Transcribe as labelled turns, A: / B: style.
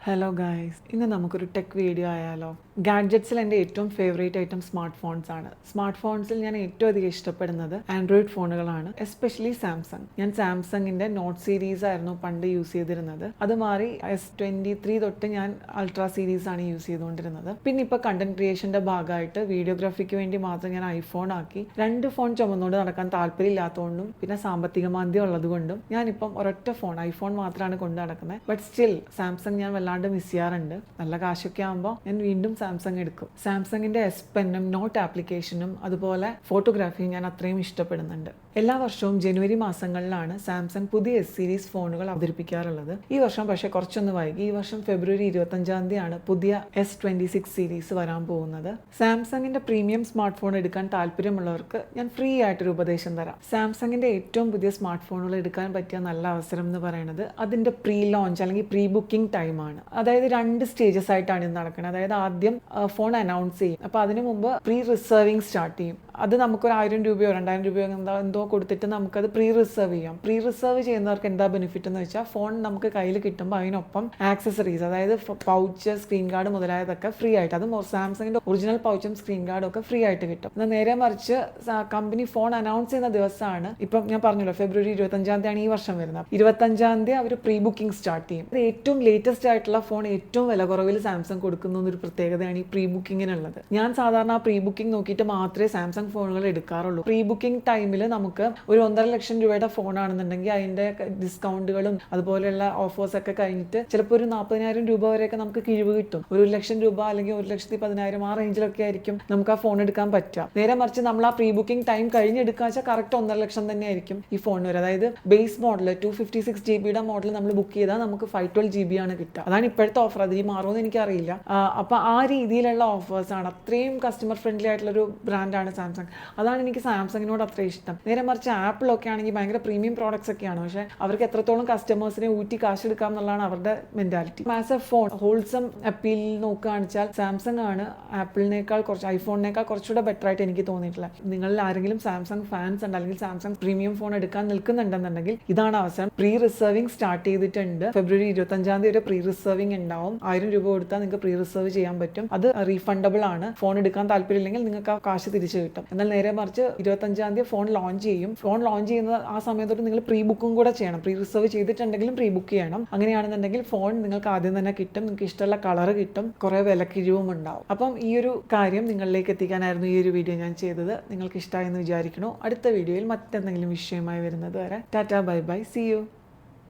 A: Hello guys, ഇന്ന് നമുക്കൊരു tech video ആയാലോ. ഗാഡ്ജറ്റ്സിൽ എൻ്റെ ഏറ്റവും ഫേവറേറ്റ് ഐറ്റം സ്മാർട്ട് ഫോൺസ് ആണ്. സ്മാർട്ട് ഫോൺസിൽ ഞാൻ ഏറ്റവും അധികം ഇഷ്ടപ്പെടുന്നത് ആൻഡ്രോയിഡ് ഫോണുകളാണ്, എസ്പെഷ്യലി സാംസങ്. ഞാൻ സാംസങ്ങിൻ്റെ നോട്ട് സീരീസ് ആയിരുന്നു പണ്ട് യൂസ് ചെയ്തിരുന്നത്. അത് മാറി S23 തൊട്ട് ഞാൻ അൾട്രാ സീരീസ് ആണ് യൂസ് ചെയ്തുകൊണ്ടിരുന്നത്. പിന്നെ ഇപ്പോൾ കണ്ടന്റ് ക്രിയേഷൻ്റെ ഭാഗമായിട്ട് വീഡിയോഗ്രാഫിക്ക് വേണ്ടി മാത്രം ഞാൻ ഐഫോൺ ആക്കി. 2 ഫോൺ ചുമന്നുകൊണ്ട് നടക്കാൻ താല്പര്യമില്ലാത്തതുകൊണ്ടും പിന്നെ സാമ്പത്തിക മാന്ദ്യം ഉള്ളതുകൊണ്ടും ഞാനിപ്പം ഒരൊറ്റ ഫോൺ ഐഫോൺ മാത്രമാണ് കൊണ്ട് നടക്കുന്നത്. ബട്ട് സ്റ്റിൽ സാംസങ് ഞാൻ മിസ് ചെയ്യാറുണ്ട്. നല്ല കാശൊക്കെ ആകുമ്പോൾ ഞാൻ വീണ്ടും സാംസങ് എടുക്കും. സാംസങ്ങിന്റെ S പെന്നും നോട്ട് ആപ്ലിക്കേഷനും അതുപോലെ ഫോട്ടോഗ്രാഫിയും ഞാൻ അത്രയും ഇഷ്ടപ്പെടുന്നുണ്ട്. എല്ലാ വർഷവും ജനുവരി മാസങ്ങളിലാണ് സാംസങ് പുതിയ S സീരീസ് ഫോണുകൾ അവതരിപ്പിക്കാറുള്ളത്. ഈ വർഷം പക്ഷേ കുറച്ചൊന്ന് വൈകി. ഈ വർഷം ഫെബ്രുവരി 25 പുതിയ S26 സീരീസ് വരാൻ പോകുന്നത്. സാംസങ്ങിന്റെ പ്രീമിയം സ്മാർട്ട് ഫോൺ എടുക്കാൻ താല്പര്യമുള്ളവർക്ക് ഞാൻ ഫ്രീ ആയിട്ടൊരു ഉപദേശം തരാം. സാംസങ്ങിന്റെ ഏറ്റവും പുതിയ സ്മാർട്ട് ഫോണുകൾ എടുക്കാൻ പറ്റിയ നല്ല അവസരം എന്ന് പറയുന്നത് അതിന്റെ പ്രീ ലോഞ്ച് അല്ലെങ്കിൽ പ്രീ ബുക്കിംഗ് ടൈമാണ്. അതായത് 2 സ്റ്റേജസ് ആയിട്ടാണ് ഇത് നടക്കുന്നത്. അതായത് ആദ്യം ഫോൺ അനൗൺസ് ചെയ്യും. അപ്പോൾ അതിനു മുമ്പ് പ്രീ റിസർവിങ് സ്റ്റാർട്ട് ചെയ്യും. അത് നമുക്കൊരു 1000 രൂപയോ 2000 രൂപയോ എന്തോ കൊടുത്തിട്ട് നമുക്കത് പ്രീ റിസർവ് ചെയ്യാം. പ്രീ റിസർവ് ചെയ്യുന്നവർക്ക് എന്താ ബെനിഫിറ്റ് എന്ന് വെച്ചാൽ ഫോൺ നമുക്ക് കയ്യിൽ കിട്ടുമ്പോൾ അതിനൊപ്പം ആക്സസറീസ്, അതായത് പൗച്ച്, സ്ക്രീൻ ഗാർഡ് മുതലായതൊക്കെ ഫ്രീ ആയിട്ട്, അതും സാംസങ്ങിന്റെ ഒറിജിനൽ പൗച്ചും സ്ക്രീൻ ഗാർഡും ഒക്കെ ഫ്രീ ആയിട്ട് കിട്ടും. എന്നാൽ നേരെ മറിച്ച് കമ്പനി ഫോൺ അനൗൺസ് ചെയ്യുന്ന ദിവസമാണ്, ഇപ്പം ഞാൻ പറഞ്ഞല്ലോ ഫെബ്രുവരി 25 ഈ വർഷം വരുന്നത്. 25 അവർ പ്രീ ബുക്കിംഗ് സ്റ്റാർട്ട് ചെയ്യും. അത് ഏറ്റവും ലേറ്റസ്റ്റ് ആയിട്ടുള്ള ഫോൺ ഏറ്റവും വില കുറവിൽ സാംസങ് കൊടുക്കുന്ന ഒരു പ്രത്യേകതയാണ് ഈ പ്രീ ബുക്കിങ്ങിനുള്ളത്. ഞാൻ സാധാരണ ആ പ്രീ ബുക്കിംഗ് നോക്കിയിട്ട് മാത്രമേ സാംസങ് ഫോണുകൾ എടുക്കാറുള്ളൂ. പ്രീ ബുക്കിംഗ് ടൈമിൽ നമുക്ക് ഒരു 1.5 ലക്ഷം രൂപയുടെ ഫോൺ ആണെന്നുണ്ടെങ്കിൽ അതിന്റെ ഡിസ്കൗണ്ടുകളും അതുപോലെയുള്ള ഓഫേഴ്സ് ഒക്കെ കഴിഞ്ഞിട്ട് ചിലപ്പോൾ ഒരു 40,000 രൂപ വരെയൊക്കെ നമുക്ക് കിഴിവ് കിട്ടും. 1 ലക്ഷം രൂപ അല്ലെങ്കിൽ 1,10,000 ആ റേഞ്ചിലൊക്കെ ആയിരിക്കും നമുക്ക് ആ ഫോൺ എടുക്കാൻ പറ്റുക. നേരെ മറിച്ച് നമ്മൾ ആ പ്രീ ബുക്കിംഗ് ടൈം കഴിഞ്ഞ് എടുക്കുക വെച്ചാൽ കറക്റ്റ് 1.5 ലക്ഷം തന്നെ ആയിരിക്കും ഈ ഫോൺ വരെ. അതായത് ബേസ് മോഡൽ 256 GB മോഡൽ നമ്മൾ ബുക്ക് ചെയ്താൽ നമുക്ക് 512 GB ആണ് കിട്ടുക. അതാണ് ഇപ്പോഴത്തെ ഓഫർ. അത് ഈ മാറുമെന്ന് എനിക്കറിയില്ല. അപ്പോൾ ആ രീതിയിലുള്ള ഓഫേഴ്സാണ്. അത്രയും കസ്റ്റമർ ഫ്രണ്ട്ലി ആയിട്ടുള്ളൊരു ബ്രാൻഡാണ് സാംസങ്. അതാണ് എനിക്ക് സാംസങ്ങിനോട് അത്ര ഇഷ്ടം. നേരെ മറിച്ച് ആപ്പിളൊക്കെ ആണെങ്കിൽ ഭയങ്കര പ്രീമിയം പ്രോഡക്ട്സ് ഒക്കെയാണ്, പക്ഷേ അവർക്ക് എത്രത്തോളം കസ്റ്റമേഴ്സിനെ ഊറ്റി കാശെടുക്കാം എന്നുള്ളതാണ് അവരുടെ mentality. As A phone wholesome appeal നോക്കുകയാണെന്ന് വെച്ചാൽ സാംസങ് ആണ് ആപ്പിളിനേക്കാൾ ഐഫോണിനേക്കാൾ കുറച്ചുകൂടെ ബെറ്റർ ആയിട്ട് എനിക്ക് തോന്നിയിട്ടുള്ളത്. നിങ്ങളിൽ ആരെങ്കിലും സാംസങ് ഫാൻസ് ഉണ്ട് അല്ലെങ്കിൽ സാംസങ് പ്രീമിയം ഫോൺ എടുക്കാൻ നിൽക്കുന്നുണ്ടെന്നുണ്ടെങ്കിൽ ഇതാണ് അവസരം. പ്രീ റിസർവിംഗ് സ്റ്റാർട്ട് ചെയ്തിട്ടുണ്ട്. ഫെബ്രുവരി 25 വരെ പ്രീ റിസർവിംഗ് ഉണ്ടാവും. 1000 രൂപ കൊടുത്താൽ നിങ്ങൾക്ക് പ്രീ റിസർവ് ചെയ്യാൻ പറ്റും. അത് റീഫണ്ടബിൾ ആണ്. ഫോൺ എടുക്കാൻ താല്പര്യമില്ലെങ്കിൽ നിങ്ങൾക്ക് ആ കാശ് തിരിച്ചു കിട്ടും. എന്നാൽ നേരെ മറിച്ച് 25 ഫോൺ ലോഞ്ച് ചെയ്യും. ഫോൺ ലോഞ്ച് ചെയ്യുന്ന ആ സമയത്തോട്ട് നിങ്ങൾ പ്രീ ബുക്കും കൂടെ ചെയ്യണം. പ്രീ റിസർവ് ചെയ്തിട്ടുണ്ടെങ്കിലും പ്രീ ബുക്ക് ചെയ്യണം. അങ്ങനെയാണെന്നുണ്ടെങ്കിൽ ഫോൺ നിങ്ങൾക്ക് ആദ്യം തന്നെ കിട്ടും. നിങ്ങൾക്ക് ഇഷ്ടമുള്ള കളർ കിട്ടും. കുറേ വിലക്കിഴിവും ഉണ്ടാവും. അപ്പം ഈ ഒരു കാര്യം നിങ്ങളിലേക്ക് എത്തിക്കാനായിരുന്നു ഈ ഒരു വീഡിയോ ഞാൻ ചെയ്തത്. നിങ്ങൾക്ക് ഇഷ്ടമായെന്ന് വിചാരിക്കണോ. അടുത്ത വീഡിയോയിൽ മറ്റെന്തെങ്കിലും വിഷയമായി വരുന്നത് വരെ tata, bye bye, see U.